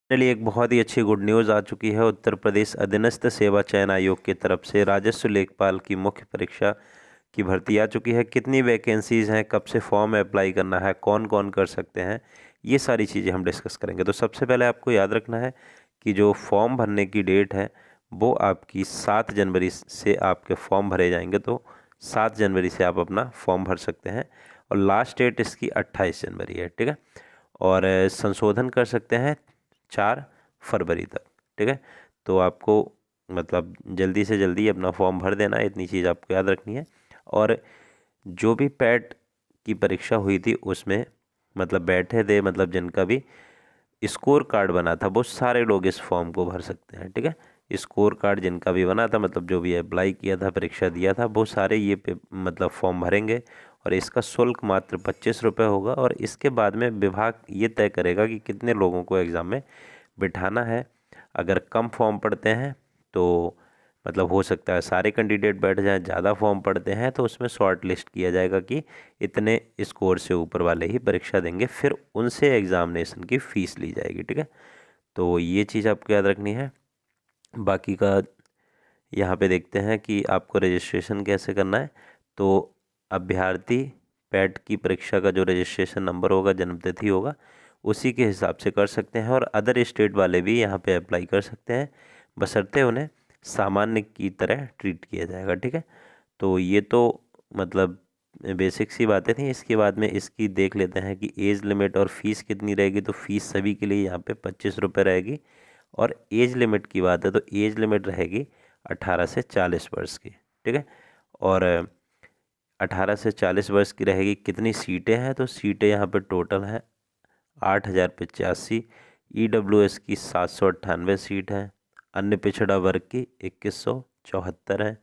चलिए, एक बहुत ही अच्छी गुड न्यूज़ आ चुकी है। उत्तर प्रदेश अधीनस्थ सेवा चयन आयोग की तरफ से राजस्व लेखपाल की मुख्य परीक्षा की भर्ती आ चुकी है। कितनी वैकेंसीज़ हैं, कब से फॉर्म अप्लाई करना है, कौन कौन कर सकते हैं, ये सारी चीज़ें हम डिस्कस करेंगे। तो सबसे पहले आपको याद रखना है कि जो फॉर्म भरने की डेट है वो आपकी 7 जनवरी से आपके फॉर्म भरे जाएंगे। तो 7 जनवरी से आप अपना फॉर्म भर सकते हैं और लास्ट डेट इसकी 28 जनवरी है। ठीक है। और संशोधन कर सकते हैं 4 फरवरी तक। ठीक है। तो आपको मतलब जल्दी से जल्दी अपना फॉर्म भर देना है, इतनी चीज़ आपको याद रखनी है। और जो भी पैट की परीक्षा हुई थी उसमें मतलब बैठे थे, मतलब जिनका भी स्कोर कार्ड बना था वो सारे लोग इस फॉर्म को भर सकते हैं। ठीक है। स्कोर कार्ड जिनका भी बना था, मतलब जो भी अप्लाई किया था, परीक्षा दिया था, वो सारे ये मतलब फॉर्म भरेंगे। और इसका शुल्क मात्र 25 रुपये होगा। और इसके बाद में विभाग ये तय करेगा कि कितने लोगों को एग्ज़ाम में बिठाना है। अगर कम फॉर्म पड़ते हैं तो मतलब हो सकता है सारे कैंडिडेट बैठ जाएं, ज़्यादा फॉर्म पड़ते हैं तो उसमें शॉर्ट लिस्ट किया जाएगा कि इतने स्कोर से ऊपर वाले ही परीक्षा देंगे, फिर उनसे एग्ज़ामिनेशन की फ़ीस ली जाएगी। ठीक है। तो ये चीज़ आपको याद रखनी है। बाकी का यहाँ पे देखते हैं कि आपको रजिस्ट्रेशन कैसे करना है। तो अभ्यर्थी पैट की परीक्षा का जो रजिस्ट्रेशन नंबर होगा, जन्मतिथि होगा, उसी के हिसाब से कर सकते हैं। और अदर स्टेट वाले भी यहाँ पे अप्लाई कर सकते हैं, बशर्ते उन्हें सामान्य की तरह ट्रीट किया जाएगा। ठीक है। तो ये तो मतलब बेसिक सी बातें थी। इसके बाद में इसकी देख लेते हैं कि एज लिमिट और फीस कितनी रहेगी। तो फीस सभी के लिए यहाँ पे 25 रुपये रहेगी। और एज लिमिट की बात है तो एज लिमिट रहेगी 18 से 40 वर्ष की। ठीक है। और 18 से 40 वर्ष की रहेगी। कितनी सीटें हैं, तो सीटें यहाँ पे टोटल हैं 8,085। EWS की 798 सीट है। अन्य पिछड़ा वर्ग की 2174 है।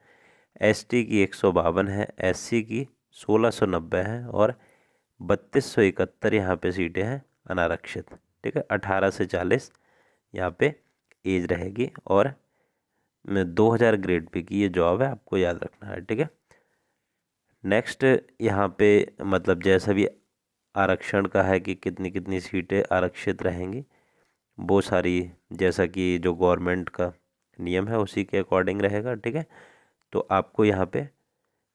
ST की 152 है। SC की 1690 है। और 3271 यहाँ पे सीटें हैं अनारक्षित। ठीक है। 18 से 40 यहाँ पे एज रहेगी। और 2000 ग्रेड पे की ये जॉब है, आपको याद रखना है। ठीक है। नेक्स्ट यहाँ पे मतलब जैसा भी आरक्षण का है कि कितनी कितनी सीटें आरक्षित रहेंगी, वो सारी जैसा कि जो गवर्नमेंट का नियम है उसी के अकॉर्डिंग रहेगा। ठीक है। तो आपको यहाँ पे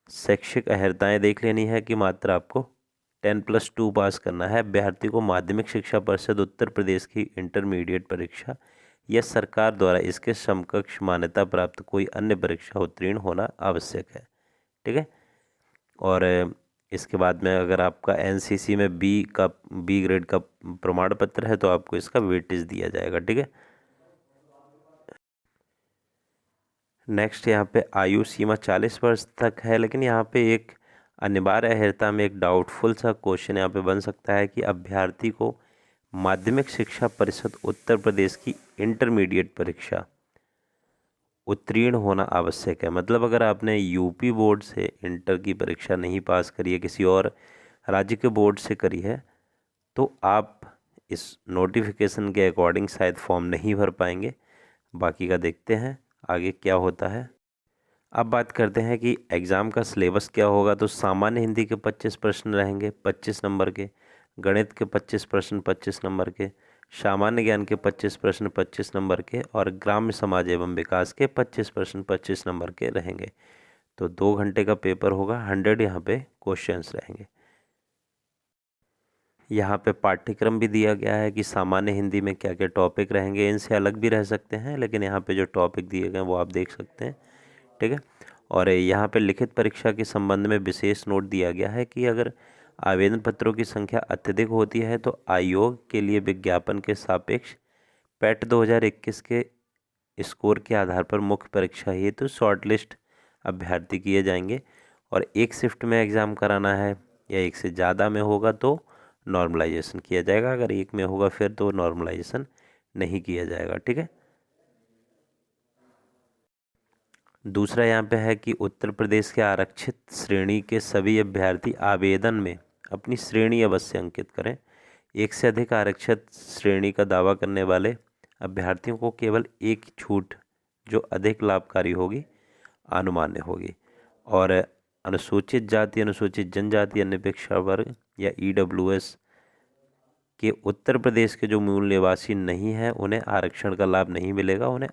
शैक्षिक अर्हताएँ देख लेनी है कि मात्र आपको 10+2 पास करना है। अभ्यर्थी को माध्यमिक शिक्षा परिषद उत्तर प्रदेश की इंटरमीडिएट परीक्षा या सरकार द्वारा इसके समकक्ष मान्यता प्राप्त कोई अन्य परीक्षा उत्तीर्ण होना आवश्यक है। ठीक है। और इसके बाद में अगर आपका एनसीसी में बी ग्रेड का प्रमाण पत्र है तो आपको इसका वेटेज दिया जाएगा। ठीक है। नेक्स्ट यहाँ पे आयु सीमा 40 वर्ष तक है, लेकिन यहाँ पे एक अनिवार्य अर्हता में एक डाउटफुल सा क्वेश्चन यहाँ पे बन सकता है कि अभ्यर्थी को माध्यमिक शिक्षा परिषद उत्तर प्रदेश की इंटरमीडिएट परीक्षा उत्तीर्ण होना आवश्यक है। मतलब अगर आपने यूपी बोर्ड से इंटर की परीक्षा नहीं पास करी है, किसी और राज्य के बोर्ड से करी है, तो आप इस नोटिफिकेशन के अकॉर्डिंग शायद फॉर्म नहीं भर पाएंगे। बाकी का देखते हैं आगे क्या होता है। अब बात करते हैं कि एग्ज़ाम का सिलेबस क्या होगा। तो सामान्य हिंदी के 25 प्रश्न रहेंगे 25 नंबर के, गणित के 25 प्रश्न 25 नंबर के, सामान्य ज्ञान के 25 प्रश्न 25 नंबर के, और ग्राम्य समाज एवं विकास के 25 प्रश्न 25 नंबर के रहेंगे। तो 2 घंटे का पेपर होगा। 100 यहाँ पे क्वेश्चंस रहेंगे। यहाँ पे पाठ्यक्रम भी दिया गया है कि सामान्य हिंदी में क्या क्या टॉपिक रहेंगे। इनसे अलग भी रह सकते हैं, लेकिन यहाँ पे जो टॉपिक दिए गए हैं वो आप देख सकते हैं। ठीक है। और यहाँ पे लिखित परीक्षा के संबंध में विशेष नोट दिया गया है कि अगर आवेदन पत्रों की संख्या अत्यधिक होती है तो आयोग के लिए विज्ञापन के सापेक्ष पैट 2021 के स्कोर के आधार पर मुख्य परीक्षा हेतु शॉर्टलिस्ट अभ्यर्थी किए जाएंगे। और एक शिफ्ट में एग्ज़ाम कराना है या एक से ज़्यादा में होगा तो नॉर्मलाइजेशन किया जाएगा। अगर एक में होगा फिर तो नॉर्मलाइजेशन नहीं किया जाएगा। ठीक है। दूसरा यहाँ पे है कि उत्तर प्रदेश के आरक्षित श्रेणी के सभी अभ्यर्थी आवेदन में अपनी श्रेणी अवश्य अंकित करें। एक से अधिक आरक्षित श्रेणी का दावा करने वाले अभ्यर्थियों को केवल एक छूट जो अधिक लाभकारी होगी अनुमान्य होगी। और अनुसूचित जाति, अनुसूचित जनजाति, अन्य पिछड़ा वर्ग या EWS कि उत्तर प्रदेश के जो मूल निवासी नहीं हैं उन्हें आरक्षण का लाभ नहीं मिलेगा, उन्हें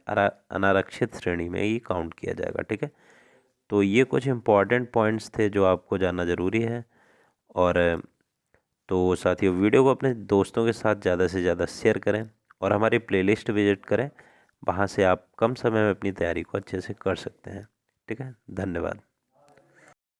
अनारक्षित श्रेणी में ही काउंट किया जाएगा। ठीक है, तो ये कुछ इम्पॉर्टेंट पॉइंट्स थे जो आपको जानना ज़रूरी है। और तो साथियों, वीडियो को अपने दोस्तों के साथ ज़्यादा से ज़्यादा शेयर करें और हमारी प्लेलिस्ट विजिट करें, वहाँ से आप कम समय में अपनी तैयारी को अच्छे से कर सकते हैं। ठीक है, धन्यवाद।